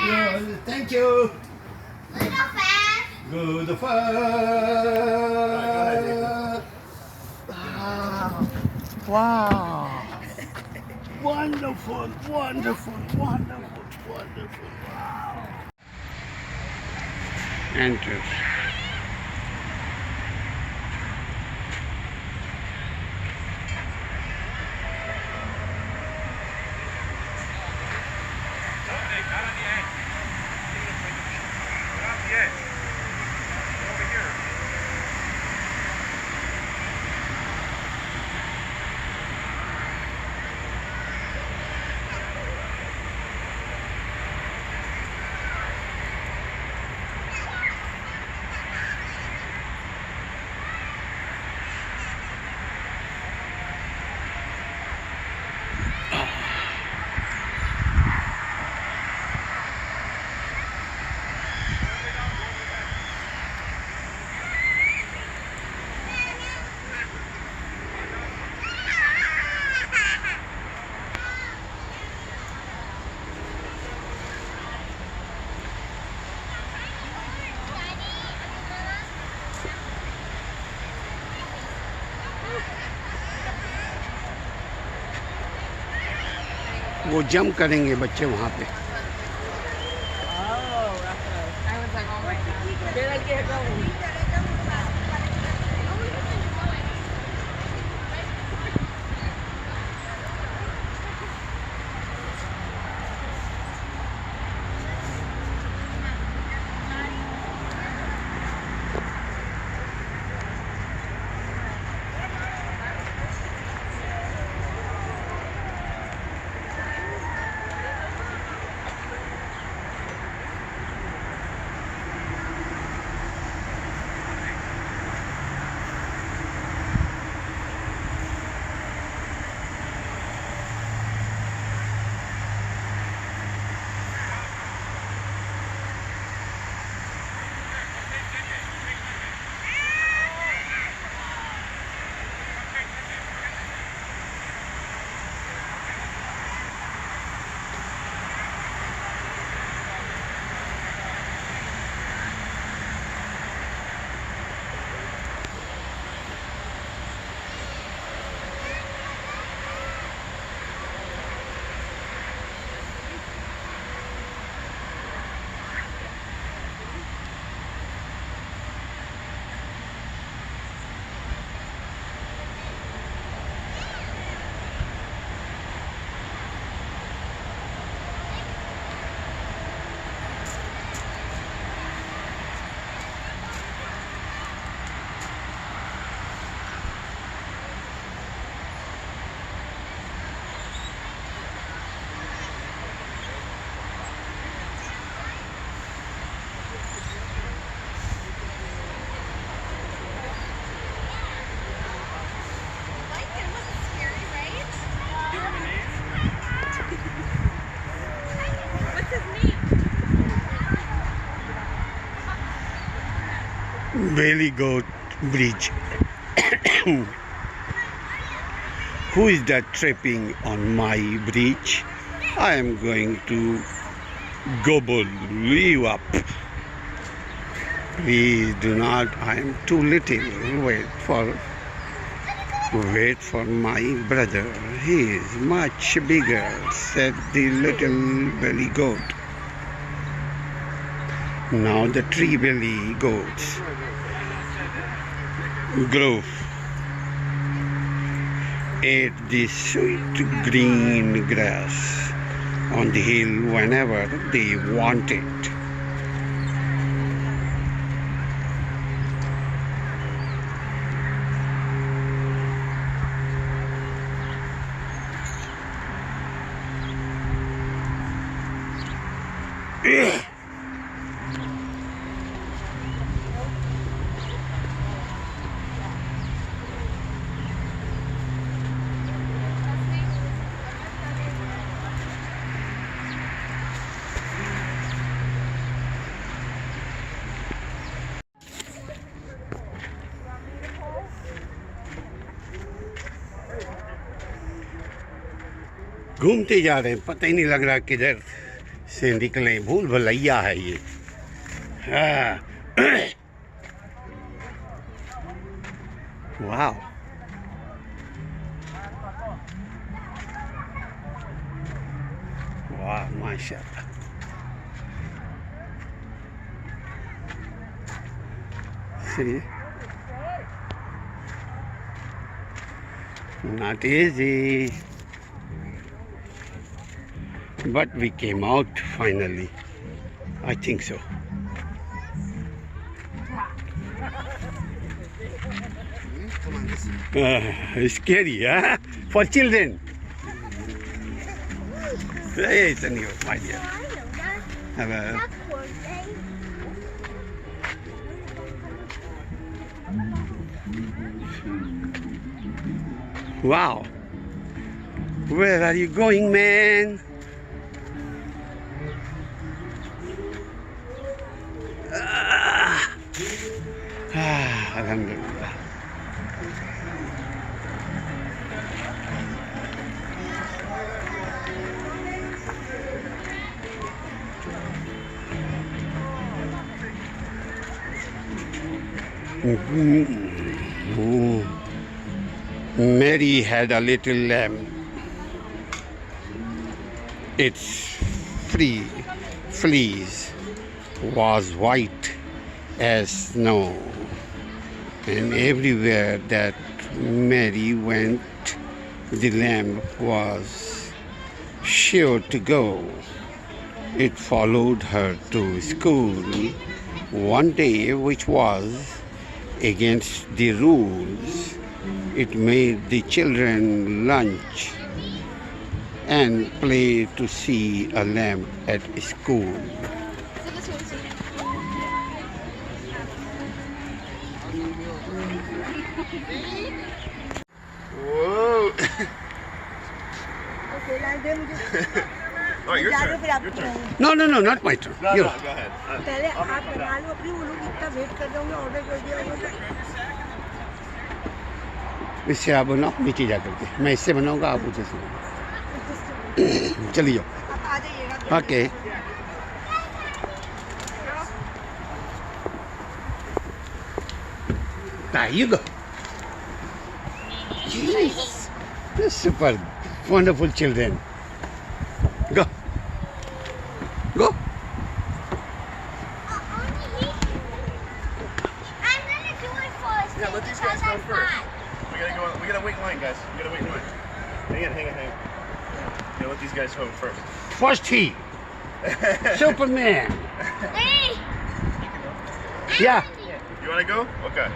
Thank you. Good fun. Wow. Wonderful, wonderful, wonderful, wonderful. Wow. Enter. वो jump करेंगे बच्चे वहाँ पे। Valley Goat Bridge. Who is that tripping on my bridge? I am going to gobble you up. Please do not. I am too little. Wait for my brother. He is much bigger, said the little belly goat. Now the three belly goats grove ate the sweet green grass on the hill whenever they wanted. घूमते जा रहे हैं, पता ही नहीं लग रहा किधर से निकले। भूल भुलैया है ये। वाह, वाह, माशाल्लाह। See, not easy, but we came out finally. I think so. It's scary, huh? For children. Hey, it's new, my dear. Hello. Wow. Where are you going, man? Alhamdulillah. Mary had a little lamb. Its fleece was white as snow, and everywhere that Mary went, the lamb was sure to go. It followed her to school one day, which was against the rules. It made the children lunch and play to see a lamb at school. Whoa! Your turn. No, not my turn. No, You. go ahead. पहले आप बना लो अपनी, वो लोग इतना wait कर रहे होंगे, ऑर्डर कर दिया होगा। इससे आप बनाओ नीचे जा करके, मैं इससे बनाऊंगा, आप उसे से चलिए जाओ। आप आ जाइएगा। Okay. There you go. Yes. They're super wonderful children. Go. Go. I'm gonna do it first. Yeah, let these guys go first. We gotta wait in line, guys. We gotta wait in line. Hang on. Yeah, let these guys go first. First he. Superman. Hey! Yeah. You wanna go? Okay.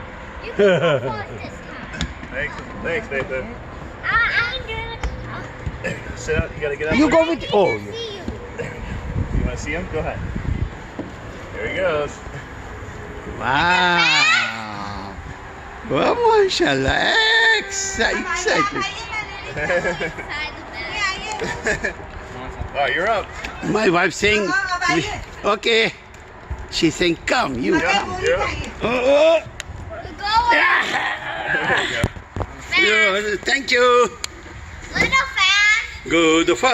You can go first this time. Thanks, Nathan. I'm doing it. Sit out. You gotta get out. You go with. Oh. See you. You wanna see him? Go ahead. There he goes. Wow. Well, mashallah. Excited. Oh, you're up. My wife saying, okay. She's saying, come, you Yeah, come. you're up. Oh, Go There you go. yeah, thank you. little fast. Go the far.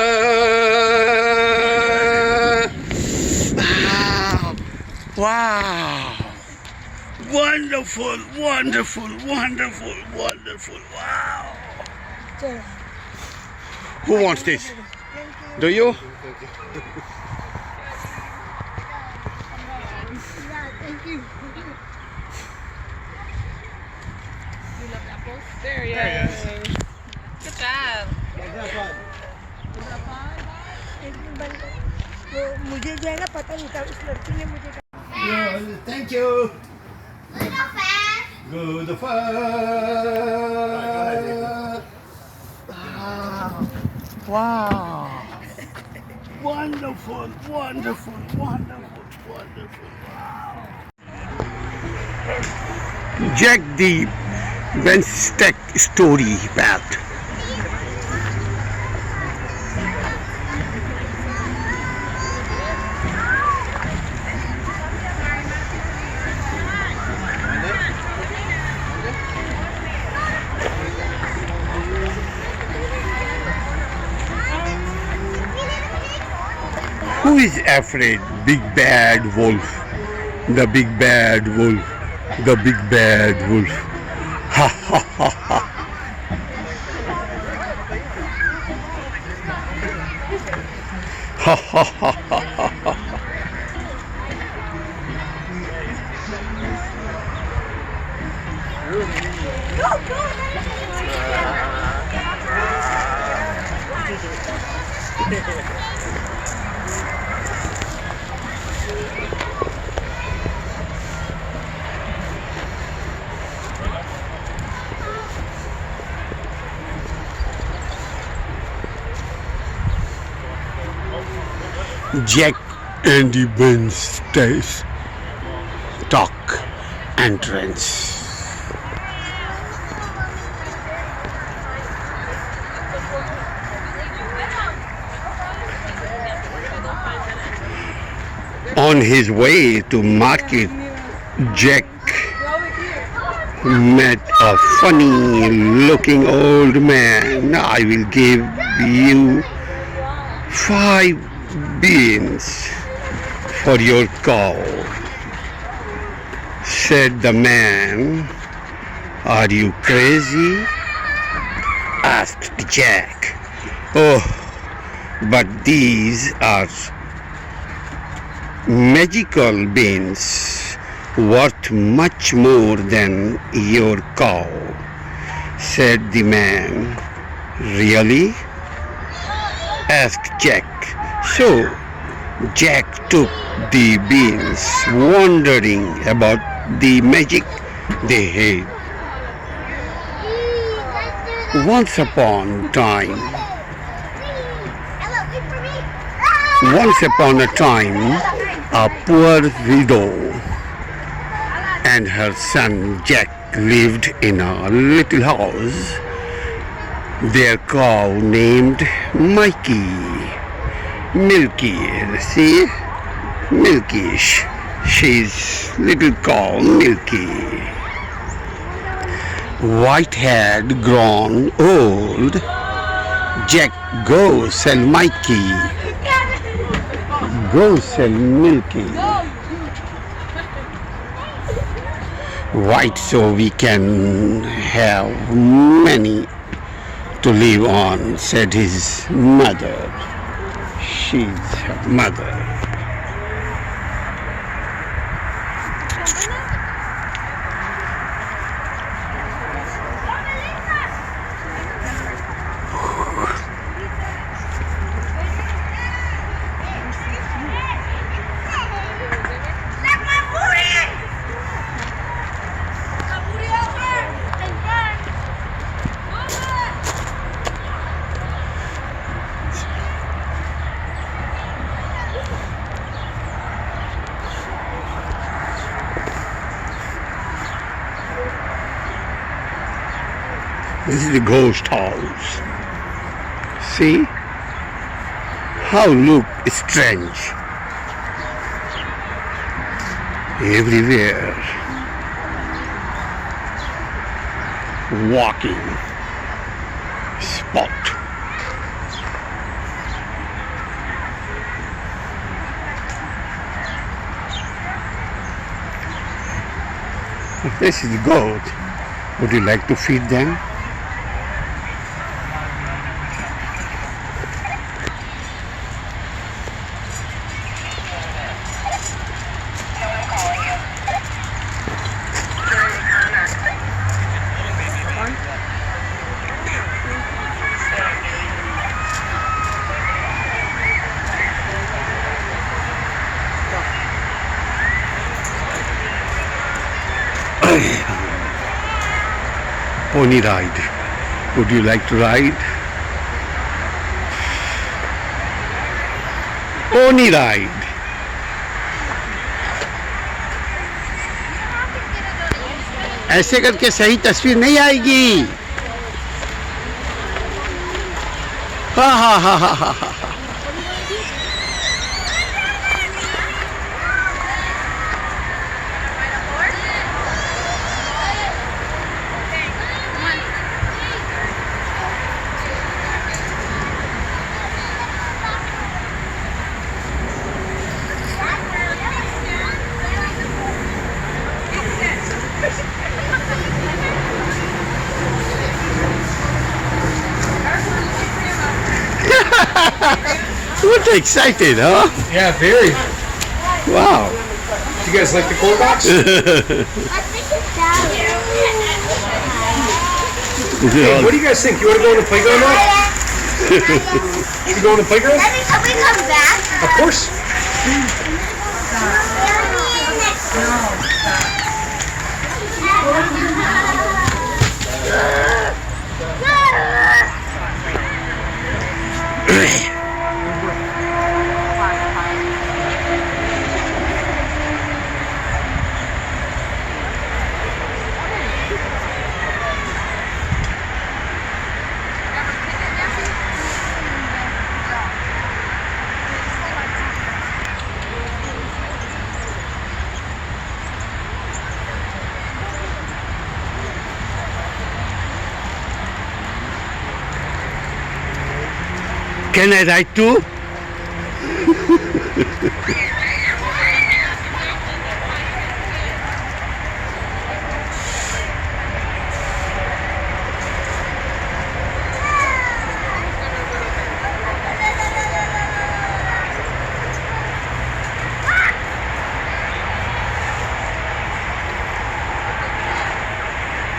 Wow. Wow. Wonderful. Wow. चलो। Who wants this? Do you? Yeah, thank you. There he is. Good job. वो मुझे जो है ना पता नहीं था, उस लड़की ने मुझे Thank you. Little fast. Go the far. Wow. Wonderful. Wow. Jack the Benstack story path. Who is afraid? Big bad wolf. The big bad wolf. The big bad wolf. Ha ha ha ha. Ha ha ha ha ha. Jack and the Ben's talk entrance. On his way to market, Jack met a funny looking old man. I will give you 5 beans for your cow, said the man. Are you crazy? Asked Jack. Oh, but these are magical beans worth much more than your cow, said the man. Really? Asked Jack. So Jack took the beans, wondering about the magic they had. Once upon a time, a poor widow and her son Jack lived in a little house. Their cow named Milky. See? Milky. She's little cow, Milky. White had grown old. Jack, go sell Mikey. Go sell Milky. White, so we can have many to live on, said his mother. She's her mother. This is the ghost house. See how look strange. Everywhere walking spot. This is the goat. Would you like to feed them? Pony ride. Would you like to ride? Pony ride. ऐसे करके सही तस्वीर नहीं आएगी. हा हा हा हा हा हा. excited, huh? Yeah, very. Wow. You guys like the cold box? I think it's down. Hey, what do you guys think? You want to go on the playground now? You go on the playground? Daddy, can we come back? Of course. Can I ride too?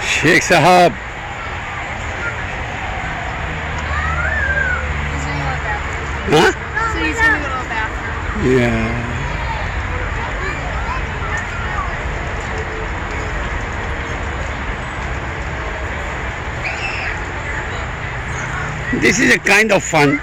Sheikh Sahab. Huh? So he's gonna go to the bathroom. Yeah. This is a kind of fun.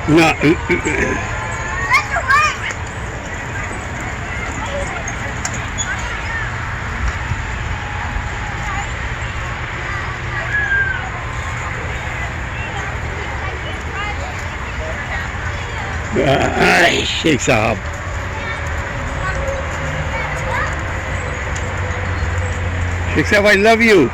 No. Sheikh Sahab. Sheikh Sahab, I love you.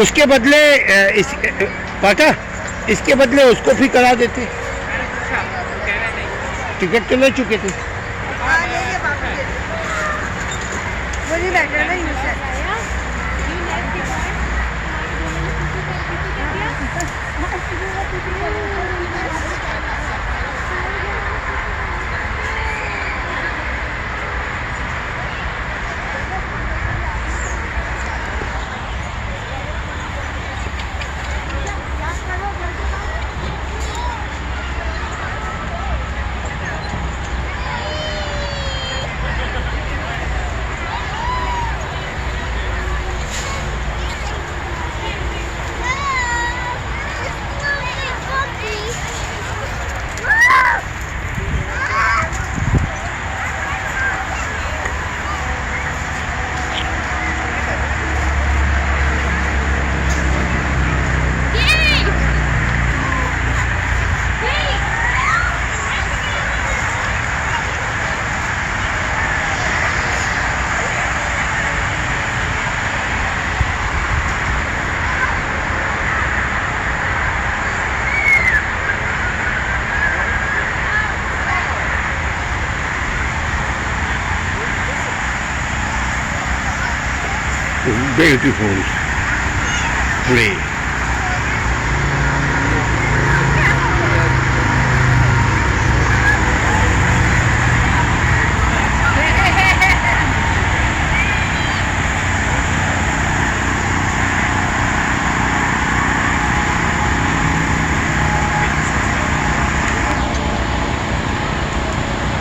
उसके बदले पाटा इसके बदले उसको भी करा देते ticket तो ले चुके थे वही बैठा ना beautiful tree.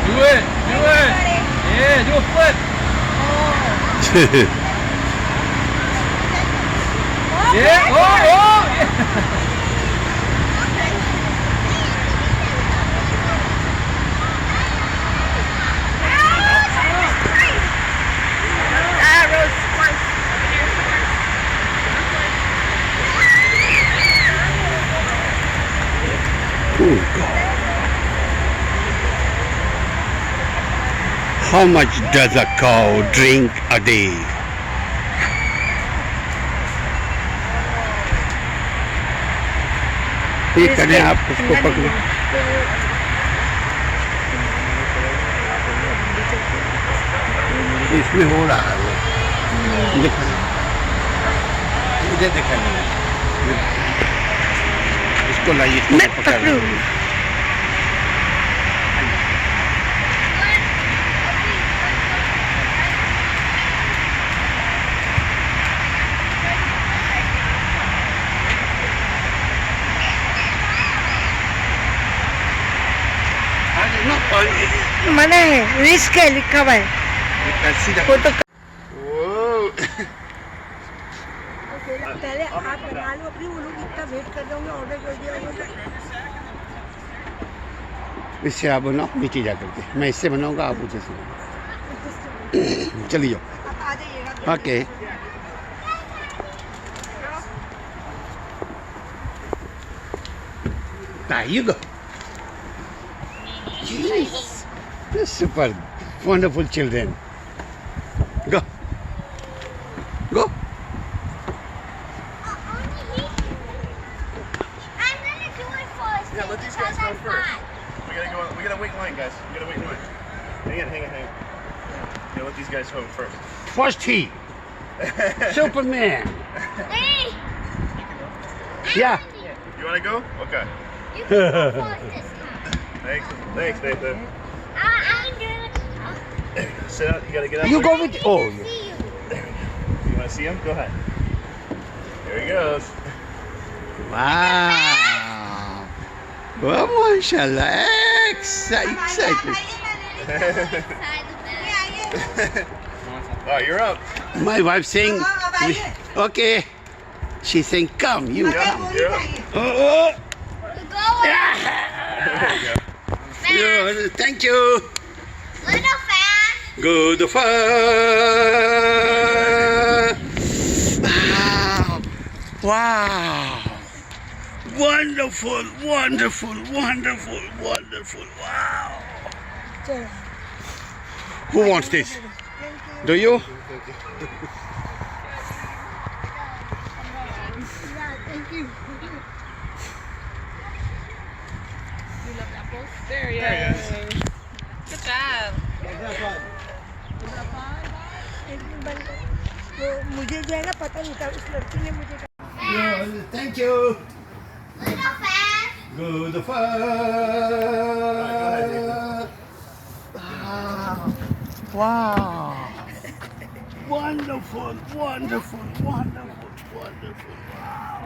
Do it. Yeah, do a flip. Yeah. Oh. Yeah. Oh God. How much does a cow drink a day? ये करें आप उसको पकड़ो. इसमें हो रहा है वो. मुझे देखा नहीं. इसको लाइए. मैं पकड़ूं. मना है, रिस्क है लिखा हुआ है. वो तो पहले आप बना लो अपनी, वो लोग इतना वेट कर रहे होंगे, ऑर्डर कर दिया होगा. इससे आप बनाओ नीचे जा करके. मैं इससे बनाऊंगा, आप ऊँचे से. चलिए आप आ जाइएगा. Okay. There you go. Yes. They're super wonderful children. Go. Go. I'm gonna do it first. Yeah, let these guys go first. We gotta wait in line, guys. We gotta wait in line. Hang on. Yeah, let these guys go first. First he. Superman. Hey, Yeah. You wanna go? Okay. you can go first this time. Thanks, Nathan. I'm doing it. Sit out. You gotta get out. You there. go with. Oh. See you. You wanna see him? Go ahead. There he goes. Wow. Well, mashallah. Excited. Oh, you're up. My wife saying, okay. She's saying, come, you come. You're up. Oh, Go yeah, thank you. little fast. Go the far. Wow. Wonderful. Wow. Who wants this? Do you? Yeah, thank you. There he is. Good job. वो मुझे जो है ना पता नहीं था, उस लड़की ने मुझे Thank you. Little fast. Go the far. Wow. Wonderful. Wow.